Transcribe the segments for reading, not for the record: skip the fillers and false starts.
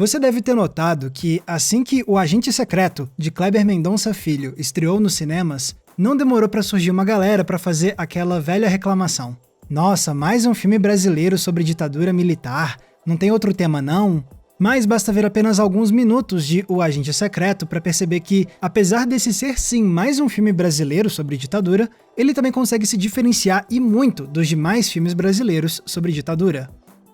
Você deve ter notado que, assim que O Agente Secreto, de Kleber Mendonça Filho, estreou nos cinemas, não demorou para surgir uma galera para fazer aquela velha reclamação. Nossa, mais um filme brasileiro sobre ditadura militar, não tem outro tema não? Mas basta ver apenas alguns minutos de O Agente Secreto para perceber que, apesar desse ser sim mais um filme brasileiro sobre ditadura, ele também consegue se diferenciar e muito dos demais filmes brasileiros sobre ditadura.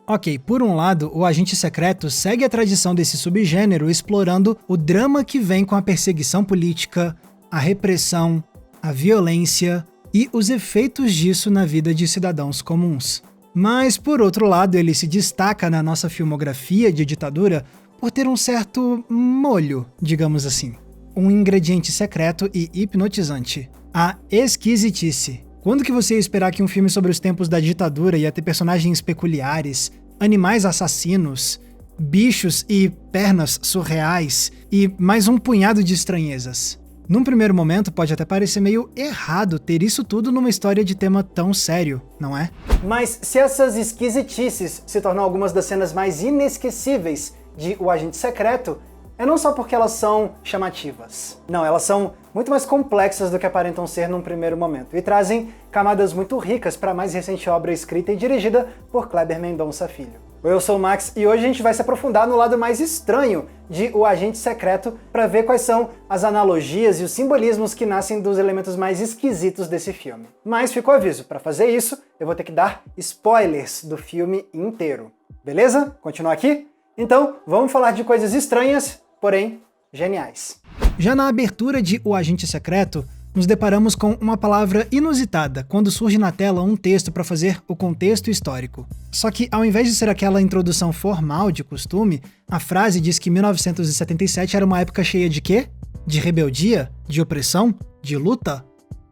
Ok, por um lado, O Agente Secreto segue a tradição desse subgênero explorando o drama que vem com a perseguição política, a repressão, a violência e os efeitos disso na vida de cidadãos comuns. Mas, por outro lado, ele se destaca na nossa filmografia de ditadura por ter um certo molho, digamos assim. Um ingrediente secreto e hipnotizante. A esquisitice. Quando que você ia esperar que um filme sobre os tempos da ditadura ia ter personagens peculiares, animais assassinos, bichos e pernas surreais e mais um punhado de estranhezas? Num primeiro momento, pode até parecer meio errado ter isso tudo numa história de tema tão sério, não é? Mas se essas esquisitices se tornam algumas das cenas mais inesquecíveis de O Agente Secreto, é não só porque elas são chamativas. Não, elas são muito mais complexas do que aparentam ser num primeiro momento, e trazem camadas muito ricas para a mais recente obra escrita e dirigida por Kleber Mendonça Filho. Eu sou o Max e hoje a gente vai se aprofundar no lado mais estranho de O Agente Secreto para ver quais são as analogias e os simbolismos que nascem dos elementos mais esquisitos desse filme. Mas fica o aviso, para fazer isso eu vou ter que dar spoilers do filme inteiro. Beleza? Continuar aqui? Então vamos falar de coisas estranhas, porém geniais. Já na abertura de O Agente Secreto, nos deparamos com uma palavra inusitada quando surge na tela um texto para fazer o contexto histórico. Só que, ao invés de ser aquela introdução formal de costume, a frase diz que 1977 era uma época cheia de quê? De rebeldia? De opressão? De luta?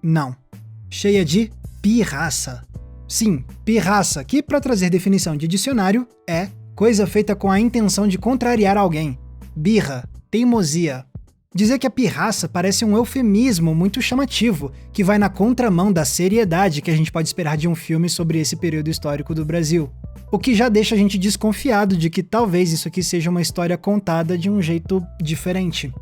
Não. Cheia de pirraça. Sim, pirraça, que, para trazer definição de dicionário, é coisa feita com a intenção de contrariar alguém. Birra, teimosia. Dizer que a pirraça parece um eufemismo muito chamativo, que vai na contramão da seriedade que a gente pode esperar de um filme sobre esse período histórico do Brasil. O que já deixa a gente desconfiado de que talvez isso aqui seja uma história contada de um jeito diferente.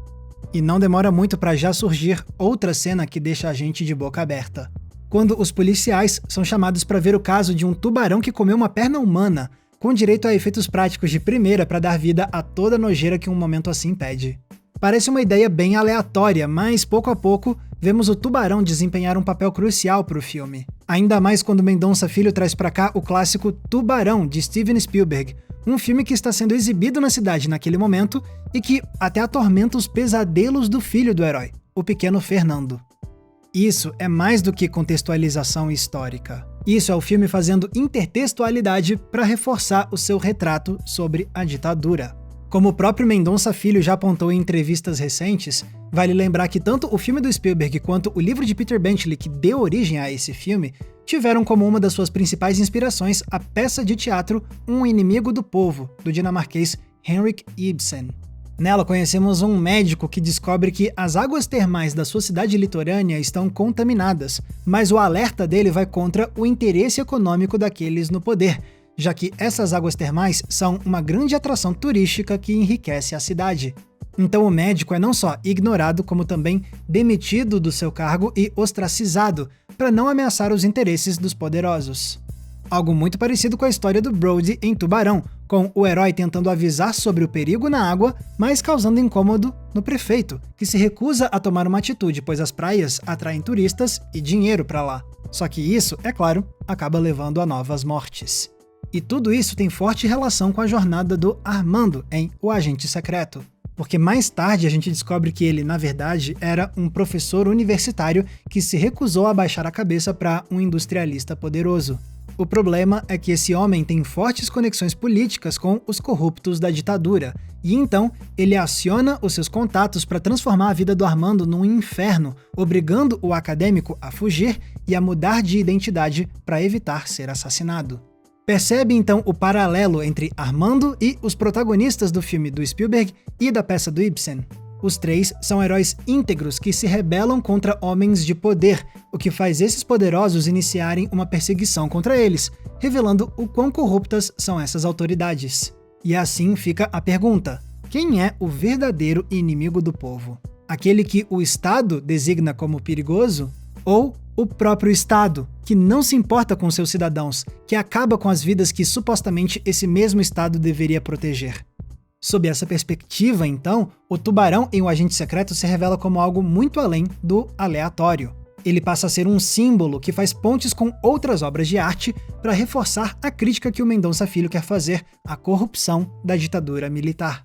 E não demora muito para já surgir outra cena que deixa a gente de boca aberta. Quando os policiais são chamados para ver o caso de um tubarão que comeu uma perna humana, com direito a efeitos práticos de primeira para dar vida a toda a nojeira que um momento assim pede. Parece uma ideia bem aleatória, mas pouco a pouco vemos o tubarão desempenhar um papel crucial para o filme. Ainda mais quando Mendonça Filho traz para cá o clássico Tubarão, de Steven Spielberg, um filme que está sendo exibido na cidade naquele momento e que até atormenta os pesadelos do filho do herói, o pequeno Fernando. Isso é mais do que contextualização histórica. Isso é o filme fazendo intertextualidade para reforçar o seu retrato sobre a ditadura. Como o próprio Mendonça Filho já apontou em entrevistas recentes, vale lembrar que tanto o filme do Spielberg quanto o livro de Peter Benchley que deu origem a esse filme tiveram como uma das suas principais inspirações a peça de teatro Um Inimigo do Povo, do dinamarquês Henrik Ibsen. Nela conhecemos um médico que descobre que as águas termais da sua cidade litorânea estão contaminadas, mas o alerta dele vai contra o interesse econômico daqueles no poder, já que essas águas termais são uma grande atração turística que enriquece a cidade. Então o médico é não só ignorado, como também demitido do seu cargo e ostracizado, para não ameaçar os interesses dos poderosos. Algo muito parecido com a história do Brody em Tubarão, com o herói tentando avisar sobre o perigo na água, mas causando incômodo no prefeito, que se recusa a tomar uma atitude, pois as praias atraem turistas e dinheiro para lá. Só que isso, é claro, acaba levando a novas mortes. E tudo isso tem forte relação com a jornada do Armando em O Agente Secreto, porque mais tarde a gente descobre que ele, na verdade, era um professor universitário que se recusou a baixar a cabeça para um industrialista poderoso. O problema é que esse homem tem fortes conexões políticas com os corruptos da ditadura, e então ele aciona os seus contatos para transformar a vida do Armando num inferno, obrigando o acadêmico a fugir e a mudar de identidade para evitar ser assassinado. Percebe então o paralelo entre Armando e os protagonistas do filme do Spielberg e da peça do Ibsen. Os três são heróis íntegros que se rebelam contra homens de poder, o que faz esses poderosos iniciarem uma perseguição contra eles, revelando o quão corruptas são essas autoridades. E assim fica a pergunta: quem é o verdadeiro inimigo do povo? Aquele que o Estado designa como perigoso? Ou o próprio Estado, que não se importa com seus cidadãos, que acaba com as vidas que supostamente esse mesmo Estado deveria proteger? Sob essa perspectiva, então, o tubarão em O Agente Secreto se revela como algo muito além do aleatório. Ele passa a ser um símbolo que faz pontes com outras obras de arte para reforçar a crítica que o Mendonça Filho quer fazer à corrupção da ditadura militar.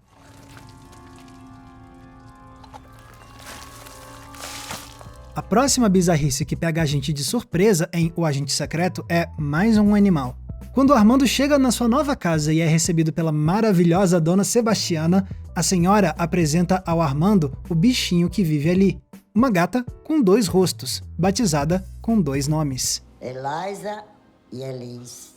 A próxima bizarrice que pega a gente de surpresa em O Agente Secreto é mais um animal. Quando o Armando chega na sua nova casa e é recebido pela maravilhosa Dona Sebastiana, a senhora apresenta ao Armando o bichinho que vive ali. Uma gata com 2 rostos, batizada com 2 nomes. Eliza e Elis.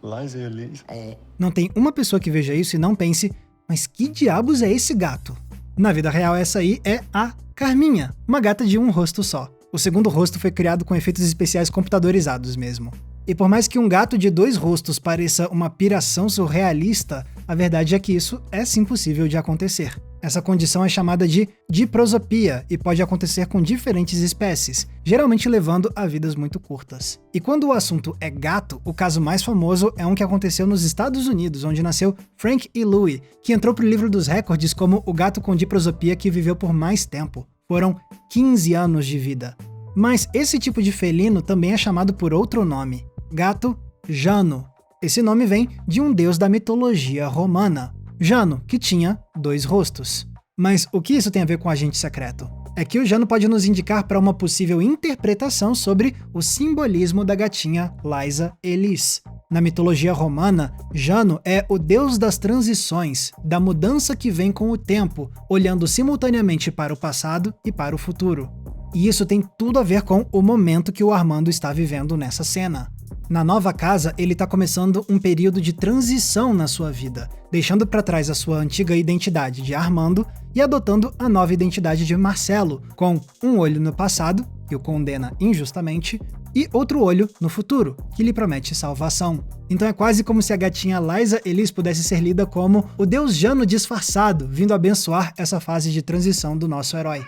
Liza e Elis? É. Não tem uma pessoa que veja isso e não pense, mas que diabos é esse gato? Na vida real, essa aí é a Carminha, uma gata de um rosto só. O segundo rosto foi criado com efeitos especiais computadorizados mesmo. E por mais que um gato de 2 rostos pareça uma piração surrealista, a verdade é que isso é sim possível de acontecer. Essa condição é chamada de diprosopia e pode acontecer com diferentes espécies, geralmente levando a vidas muito curtas. E quando o assunto é gato, o caso mais famoso é um que aconteceu nos Estados Unidos, onde nasceu Frank e Louie, que entrou para o livro dos recordes como o gato com diprosopia que viveu por mais tempo. Foram 15 anos de vida. Mas esse tipo de felino também é chamado por outro nome, gato Jano. Esse nome vem de um deus da mitologia romana, Jano, que tinha 2 rostos. Mas o que isso tem a ver com o Agente Secreto? É que o Jano pode nos indicar para uma possível interpretação sobre o simbolismo da gatinha Liza Elis. Na mitologia romana, Jano é o deus das transições, da mudança que vem com o tempo, olhando simultaneamente para o passado e para o futuro. E isso tem tudo a ver com o momento que o Armando está vivendo nessa cena. Na nova casa, ele está começando um período de transição na sua vida, deixando para trás a sua antiga identidade de Armando e adotando a nova identidade de Marcelo, com um olho no passado, que o condena injustamente, e outro olho no futuro, que lhe promete salvação. Então é quase como se a gatinha Liza Elis pudesse ser lida como o deus Jano disfarçado, vindo abençoar essa fase de transição do nosso herói.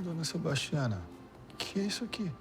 Dona Sebastiana, que é isso aqui?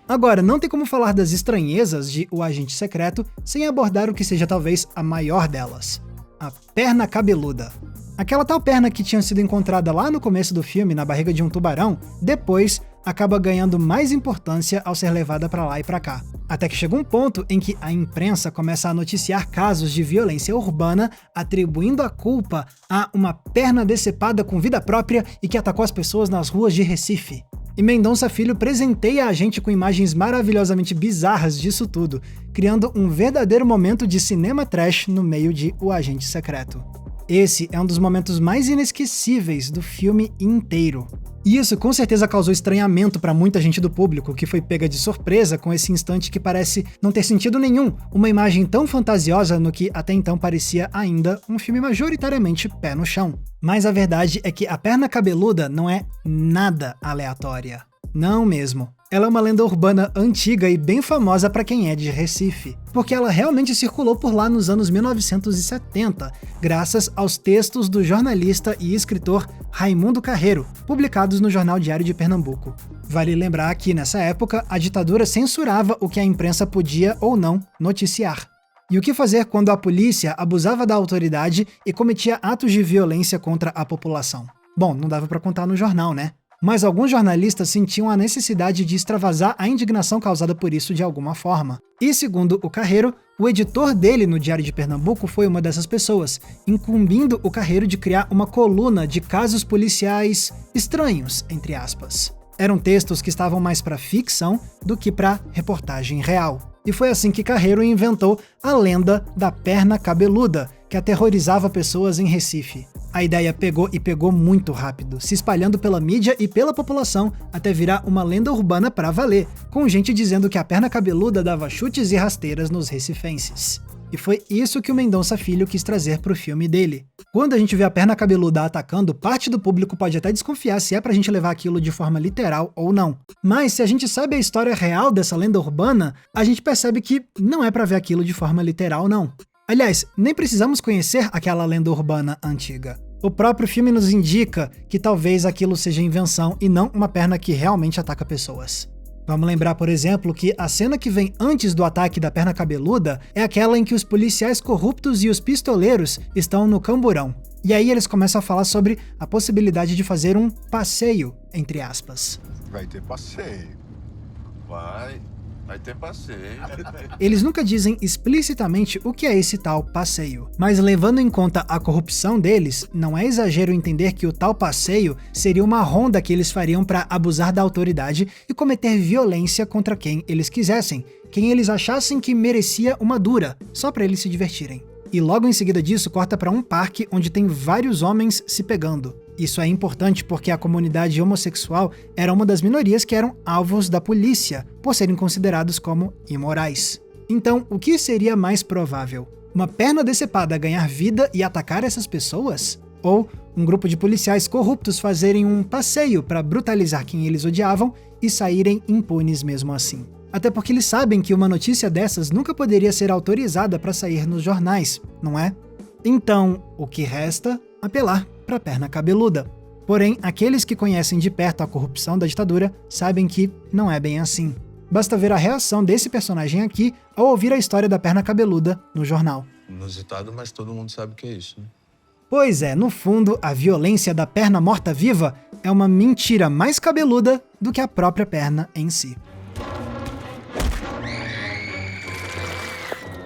Agora, não tem como falar das estranhezas de O Agente Secreto sem abordar o que seja talvez a maior delas: a perna cabeluda. Aquela tal perna que tinha sido encontrada lá no começo do filme na barriga de um tubarão, depois acaba ganhando mais importância ao ser levada pra lá e pra cá. Até que chega um ponto em que a imprensa começa a noticiar casos de violência urbana, atribuindo a culpa a uma perna decepada com vida própria e que atacou as pessoas nas ruas de Recife. E Mendonça Filho presenteia a gente com imagens maravilhosamente bizarras disso tudo, criando um verdadeiro momento de cinema trash no meio de O Agente Secreto. Esse é um dos momentos mais inesquecíveis do filme inteiro. E isso com certeza causou estranhamento para muita gente do público, que foi pega de surpresa com esse instante que parece não ter sentido nenhum, uma imagem tão fantasiosa no que até então parecia ainda um filme majoritariamente pé no chão. Mas a verdade é que a perna cabeluda não é nada aleatória. Não mesmo. Ela é uma lenda urbana antiga e bem famosa para quem é de Recife, porque ela realmente circulou por lá nos anos 1970, graças aos textos do jornalista e escritor Raimundo Carreiro, publicados no Jornal Diário de Pernambuco. Vale lembrar que, nessa época, a ditadura censurava o que a imprensa podia ou não noticiar. E o que fazer quando a polícia abusava da autoridade e cometia atos de violência contra a população? Bom, não dava para contar no jornal, né? Mas alguns jornalistas sentiam a necessidade de extravasar a indignação causada por isso de alguma forma. E segundo o Carreiro, o editor dele no Diário de Pernambuco foi uma dessas pessoas, incumbindo o Carreiro de criar uma coluna de casos policiais estranhos, entre aspas. Eram textos que estavam mais para ficção do que para reportagem real. E foi assim que Carreiro inventou a lenda da perna cabeluda, que aterrorizava pessoas em Recife. A ideia pegou e pegou muito rápido, se espalhando pela mídia e pela população até virar uma lenda urbana pra valer, com gente dizendo que a perna cabeluda dava chutes e rasteiras nos recifenses. E foi isso que o Mendonça Filho quis trazer pro filme dele. Quando a gente vê a perna cabeluda atacando, parte do público pode até desconfiar se é pra gente levar aquilo de forma literal ou não. Mas se a gente sabe a história real dessa lenda urbana, a gente percebe que não é pra ver aquilo de forma literal não. Aliás, nem precisamos conhecer aquela lenda urbana antiga. O próprio filme nos indica que talvez aquilo seja invenção e não uma perna que realmente ataca pessoas. Vamos lembrar, por exemplo, que a cena que vem antes do ataque da perna cabeluda é aquela em que os policiais corruptos e os pistoleiros estão no camburão. E aí eles começam a falar sobre a possibilidade de fazer um passeio, entre aspas. Vai ter passeio. Vai ter passeio. Eles nunca dizem explicitamente o que é esse tal passeio, mas levando em conta a corrupção deles, não é exagero entender que o tal passeio seria uma ronda que eles fariam para abusar da autoridade e cometer violência contra quem eles quisessem, quem eles achassem que merecia uma dura, só para eles se divertirem. E logo em seguida disso corta para um parque onde tem vários homens se pegando. Isso é importante porque a comunidade homossexual era uma das minorias que eram alvos da polícia, por serem considerados como imorais. Então, o que seria mais provável? Uma perna decepada ganhar vida e atacar essas pessoas? Ou um grupo de policiais corruptos fazerem um passeio para brutalizar quem eles odiavam e saírem impunes mesmo assim? Até porque eles sabem que uma notícia dessas nunca poderia ser autorizada para sair nos jornais, não é? Então, o que resta? Apelar para a perna cabeluda. Porém, aqueles que conhecem de perto a corrupção da ditadura sabem que não é bem assim. Basta ver a reação desse personagem aqui ao ouvir a história da perna cabeluda no jornal. Inusitado, mas todo mundo sabe o que é isso, né? Pois é, no fundo, a violência da perna morta-viva é uma mentira mais cabeluda do que a própria perna em si.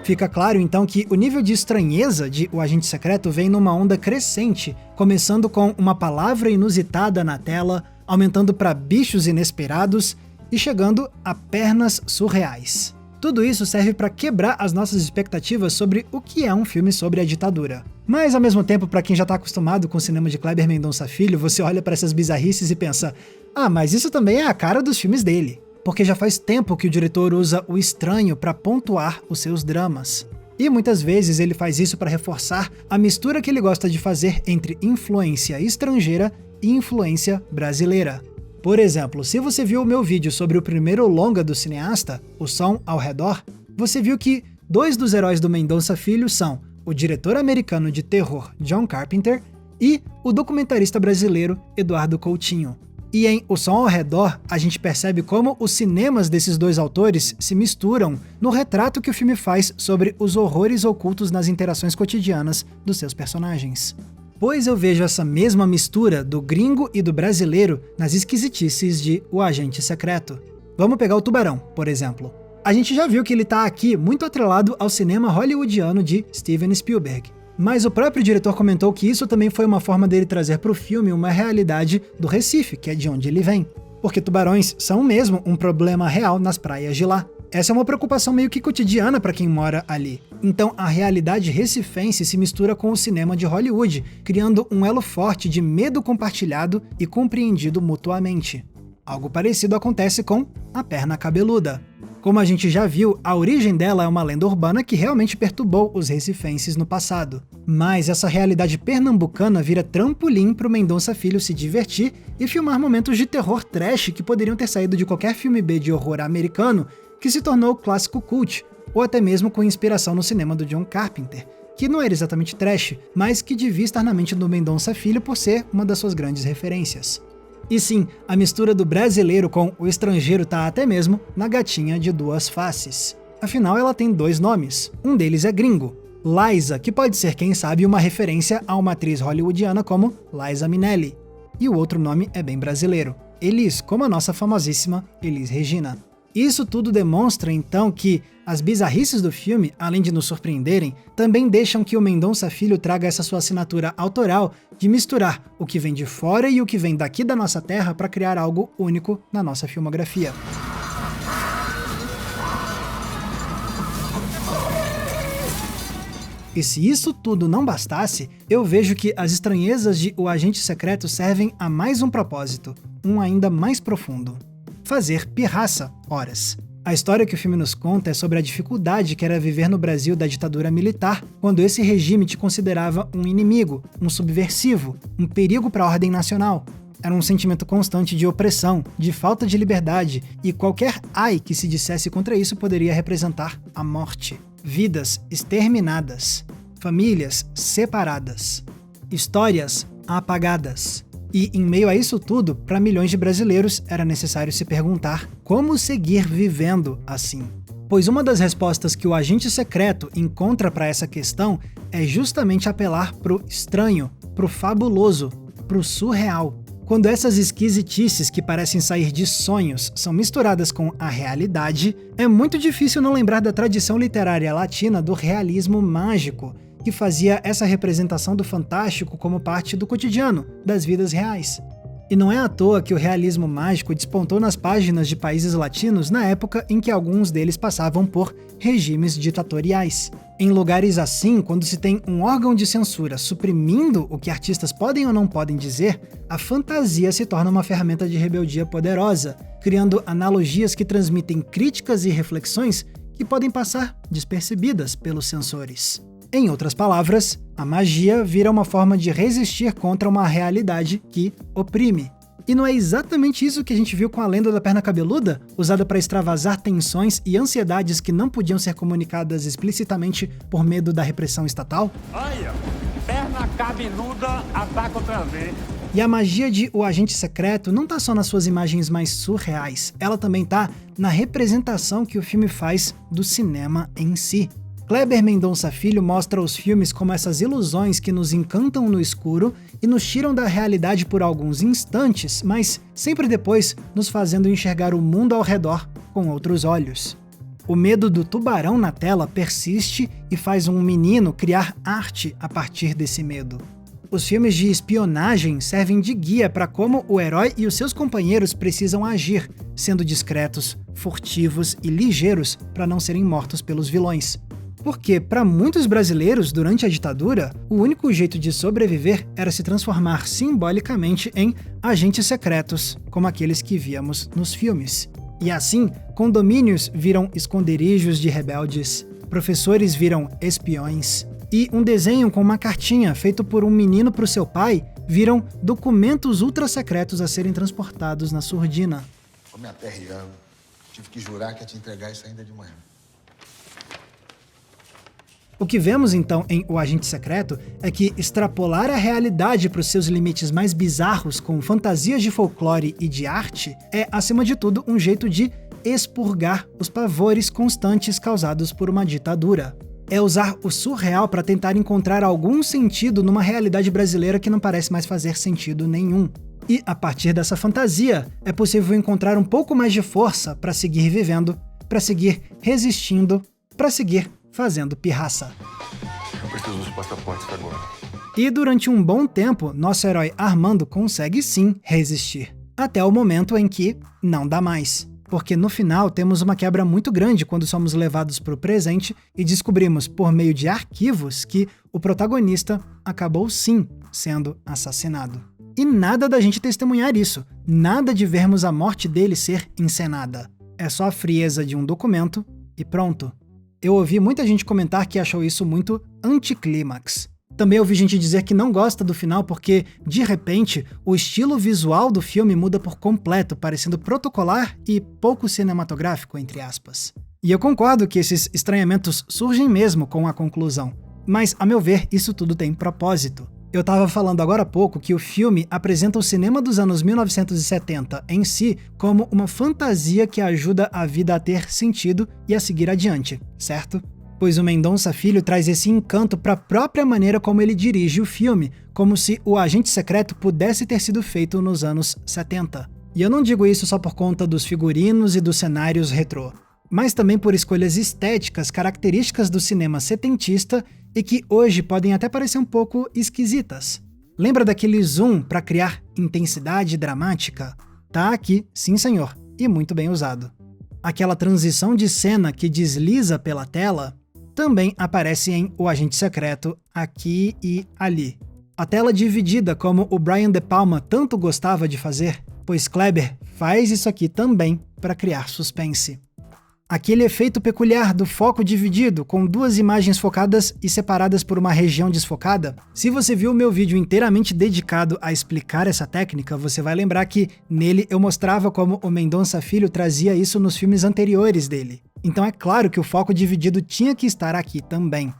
Fica claro, então, que o nível de estranheza de O Agente Secreto vem numa onda crescente, começando com uma palavra inusitada na tela, aumentando para bichos inesperados e chegando a pernas surreais. Tudo isso serve para quebrar as nossas expectativas sobre o que é um filme sobre a ditadura. Mas, ao mesmo tempo, para quem já está acostumado com o cinema de Kleber Mendonça Filho, você olha para essas bizarrices e pensa: ah, mas isso também é a cara dos filmes dele. Porque já faz tempo que o diretor usa o estranho para pontuar os seus dramas. E muitas vezes ele faz isso para reforçar a mistura que ele gosta de fazer entre influência estrangeira e influência brasileira. Por exemplo, se você viu o meu vídeo sobre o primeiro longa do cineasta, O Som ao Redor, você viu que dois dos heróis do Mendonça Filho são o diretor americano de terror John Carpenter e o documentarista brasileiro Eduardo Coutinho. E em O Som ao Redor, a gente percebe como os cinemas desses dois autores se misturam no retrato que o filme faz sobre os horrores ocultos nas interações cotidianas dos seus personagens. Pois eu vejo essa mesma mistura do gringo e do brasileiro nas esquisitices de O Agente Secreto. Vamos pegar o Tubarão, por exemplo. A gente já viu que ele tá aqui muito atrelado ao cinema hollywoodiano de Steven Spielberg. Mas o próprio diretor comentou que isso também foi uma forma dele trazer para o filme uma realidade do Recife, que é de onde ele vem. Porque tubarões são mesmo um problema real nas praias de lá. Essa é uma preocupação meio que cotidiana para quem mora ali. Então a realidade recifense se mistura com o cinema de Hollywood, criando um elo forte de medo compartilhado e compreendido mutuamente. Algo parecido acontece com a perna cabeluda. Como a gente já viu, a origem dela é uma lenda urbana que realmente perturbou os recifenses no passado. Mas essa realidade pernambucana vira trampolim para o Mendonça Filho se divertir e filmar momentos de terror trash que poderiam ter saído de qualquer filme B de horror americano que se tornou clássico cult, ou até mesmo com inspiração no cinema do John Carpenter, que não era exatamente trash, mas que devia estar na mente do Mendonça Filho por ser uma das suas grandes referências. E sim, a mistura do brasileiro com o estrangeiro tá até mesmo na Gatinha de Duas Faces. Afinal, ela tem dois nomes. Um deles é gringo, Liza, que pode ser, quem sabe, uma referência a uma atriz hollywoodiana como Liza Minnelli. E o outro nome é bem brasileiro, Elis, como a nossa famosíssima Elis Regina. Isso tudo demonstra, então, que as bizarrices do filme, além de nos surpreenderem, também deixam que o Mendonça Filho traga essa sua assinatura autoral de misturar o que vem de fora e o que vem daqui da nossa terra para criar algo único na nossa filmografia. E se isso tudo não bastasse, eu vejo que as estranhezas de O Agente Secreto servem a mais um propósito, um ainda mais profundo. Fazer pirraça, horas. A história que o filme nos conta é sobre a dificuldade que era viver no Brasil da ditadura militar, quando esse regime te considerava um inimigo, um subversivo, um perigo para a ordem nacional. Era um sentimento constante de opressão, de falta de liberdade, e qualquer ai que se dissesse contra isso poderia representar a morte. vidas exterminadas, famílias separadas, histórias apagadas. E, em meio a isso tudo, para milhões de brasileiros era necessário se perguntar como seguir vivendo assim. Pois uma das respostas que o agente secreto encontra para essa questão é justamente apelar pro estranho, pro fabuloso, pro surreal. Quando essas esquisitices que parecem sair de sonhos são misturadas com a realidade, é muito difícil não lembrar da tradição literária latina do realismo mágico, que fazia essa representação do fantástico como parte do cotidiano, das vidas reais. E não é à toa que o realismo mágico despontou nas páginas de países latinos na época em que alguns deles passavam por regimes ditatoriais. Em lugares assim, quando se tem um órgão de censura suprimindo o que artistas podem ou não podem dizer, a fantasia se torna uma ferramenta de rebeldia poderosa, criando analogias que transmitem críticas e reflexões que podem passar despercebidas pelos censores. Em outras palavras, a magia vira uma forma de resistir contra uma realidade que oprime. E não é exatamente isso que a gente viu com a lenda da perna cabeluda, usada para extravasar tensões e ansiedades que não podiam ser comunicadas explicitamente por medo da repressão estatal? Olha, perna cabeluda ataca outra vez. E a magia de O Agente Secreto não tá só nas suas imagens mais surreais, ela também tá na representação que o filme faz do cinema em si. Kleber Mendonça Filho mostra os filmes como essas ilusões que nos encantam no escuro e nos tiram da realidade por alguns instantes, mas sempre depois nos fazendo enxergar o mundo ao redor com outros olhos. O medo do tubarão na tela persiste e faz um menino criar arte a partir desse medo. Os filmes de espionagem servem de guia para como o herói e os seus companheiros precisam agir, sendo discretos, furtivos e ligeiros para não serem mortos pelos vilões. Porque, para muitos brasileiros, durante a ditadura, o único jeito de sobreviver era se transformar simbolicamente em agentes secretos, como aqueles que víamos nos filmes. E assim, condomínios viram esconderijos de rebeldes, professores viram espiões, e um desenho com uma cartinha feito por um menino para o seu pai viram documentos ultra-secretos a serem transportados na surdina. Tô me aperreando. Tive que jurar que ia te entregar isso ainda de manhã. O que vemos então em O Agente Secreto é que extrapolar a realidade para os seus limites mais bizarros com fantasias de folclore e de arte é, acima de tudo, um jeito de expurgar os pavores constantes causados por uma ditadura. É usar o surreal para tentar encontrar algum sentido numa realidade brasileira que não parece mais fazer sentido nenhum. E, a partir dessa fantasia, é possível encontrar um pouco mais de força para seguir vivendo, para seguir resistindo, para seguir fazendo pirraça. Eu preciso dos passaportes agora. E durante um bom tempo, nosso herói Armando consegue sim resistir. Até o momento em que não dá mais. Porque no final temos uma quebra muito grande quando somos levados para o presente e descobrimos por meio de arquivos que o protagonista acabou sim sendo assassinado. E nada da gente testemunhar isso, nada de vermos a morte dele ser encenada. É só a frieza de um documento e pronto. Eu ouvi muita gente comentar que achou isso muito anticlímax. Também ouvi gente dizer que não gosta do final porque, de repente, o estilo visual do filme muda por completo, parecendo protocolar e pouco cinematográfico, entre aspas. E eu concordo que esses estranhamentos surgem mesmo com a conclusão. Mas, a meu ver, isso tudo tem propósito. Eu estava falando agora há pouco que o filme apresenta o cinema dos anos 1970 em si como uma fantasia que ajuda a vida a ter sentido e a seguir adiante, certo? Pois o Mendonça Filho traz esse encanto para a própria maneira como ele dirige o filme, como se O Agente Secreto pudesse ter sido feito nos anos 70. E eu não digo isso só por conta dos figurinos e dos cenários retrô, mas também por escolhas estéticas características do cinema setentista e que hoje podem até parecer um pouco esquisitas. Lembra daquele zoom para criar intensidade dramática? Tá aqui, sim senhor, e muito bem usado. Aquela transição de cena que desliza pela tela também aparece em O Agente Secreto aqui e ali. A tela dividida como o Brian De Palma tanto gostava de fazer, pois Kleber faz isso aqui também para criar suspense. Aquele efeito peculiar do foco dividido, com duas imagens focadas e separadas por uma região desfocada. Se você viu o meu vídeo inteiramente dedicado a explicar essa técnica, você vai lembrar que nele eu mostrava como o Mendonça Filho trazia isso nos filmes anteriores dele. Então é claro que o foco dividido tinha que estar aqui também.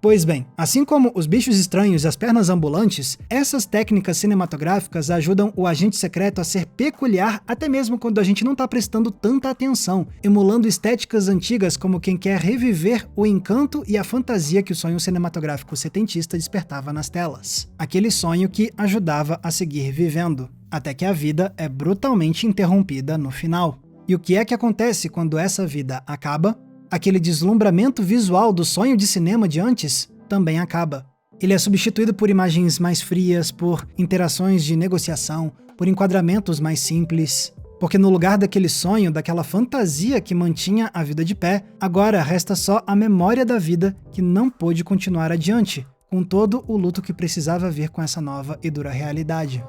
Pois bem, assim como os bichos estranhos e as pernas ambulantes, essas técnicas cinematográficas ajudam o agente secreto a ser peculiar até mesmo quando a gente não tá prestando tanta atenção, emulando estéticas antigas como quem quer reviver o encanto e a fantasia que o sonho cinematográfico setentista despertava nas telas. Aquele sonho que ajudava a seguir vivendo, até que a vida é brutalmente interrompida no final. E o que é que acontece quando essa vida acaba? Aquele deslumbramento visual do sonho de cinema de antes também acaba. Ele é substituído por imagens mais frias, por interações de negociação, por enquadramentos mais simples. Porque no lugar daquele sonho, daquela fantasia que mantinha a vida de pé, agora resta só a memória da vida que não pôde continuar adiante, com todo o luto que precisava vir com essa nova e dura realidade.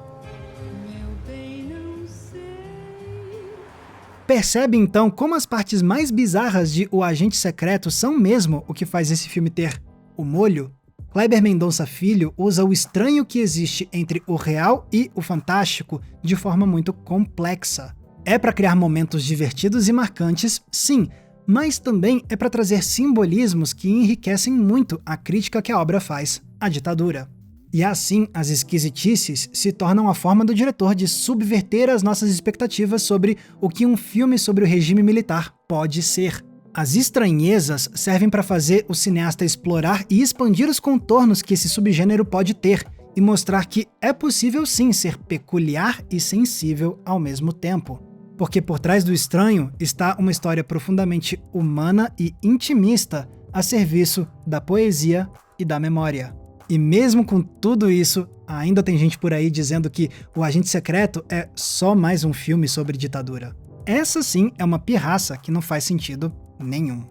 Percebe então como as partes mais bizarras de O Agente Secreto são mesmo o que faz esse filme ter o molho? Kleber Mendonça Filho usa o estranho que existe entre o real e o fantástico de forma muito complexa. É para criar momentos divertidos e marcantes, sim, mas também é para trazer simbolismos que enriquecem muito a crítica que a obra faz à ditadura. E assim, as esquisitices se tornam a forma do diretor de subverter as nossas expectativas sobre o que um filme sobre o regime militar pode ser. As estranhezas servem para fazer o cineasta explorar e expandir os contornos que esse subgênero pode ter e mostrar que é possível sim ser peculiar e sensível ao mesmo tempo. Porque por trás do estranho está uma história profundamente humana e intimista a serviço da poesia e da memória. E mesmo com tudo isso, ainda tem gente por aí dizendo que O Agente Secreto é só mais um filme sobre ditadura. Essa sim é uma pirraça que não faz sentido nenhum.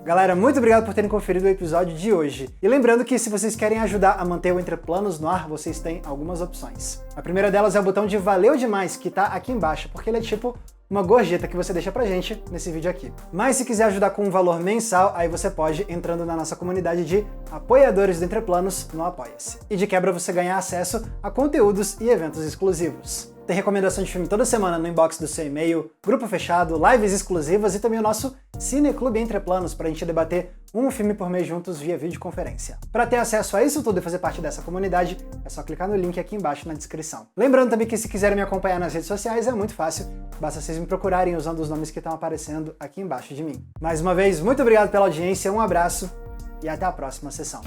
Galera, muito obrigado por terem conferido o episódio de hoje. E lembrando que se vocês querem ajudar a manter o Entre Planos no ar, vocês têm algumas opções. A primeira delas é o botão de valeu demais, que tá aqui embaixo, porque ele é tipo uma gorjeta que você deixa pra gente nesse vídeo aqui. Mas se quiser ajudar com um valor mensal, aí você pode entrando na nossa comunidade de apoiadores do Entre Planos no Apoia-se. E de quebra você ganhar acesso a conteúdos e eventos exclusivos. Tem recomendação de filme toda semana no inbox do seu e-mail, grupo fechado, lives exclusivas e também o nosso Cineclube Entre Planos pra gente debater um filme por mês juntos via videoconferência. Para ter acesso a isso tudo e fazer parte dessa comunidade, é só clicar no link aqui embaixo na descrição. Lembrando também que se quiserem me acompanhar nas redes sociais é muito fácil, basta vocês me procurarem usando os nomes que estão aparecendo aqui embaixo de mim. Mais uma vez, muito obrigado pela audiência, um abraço e até a próxima sessão.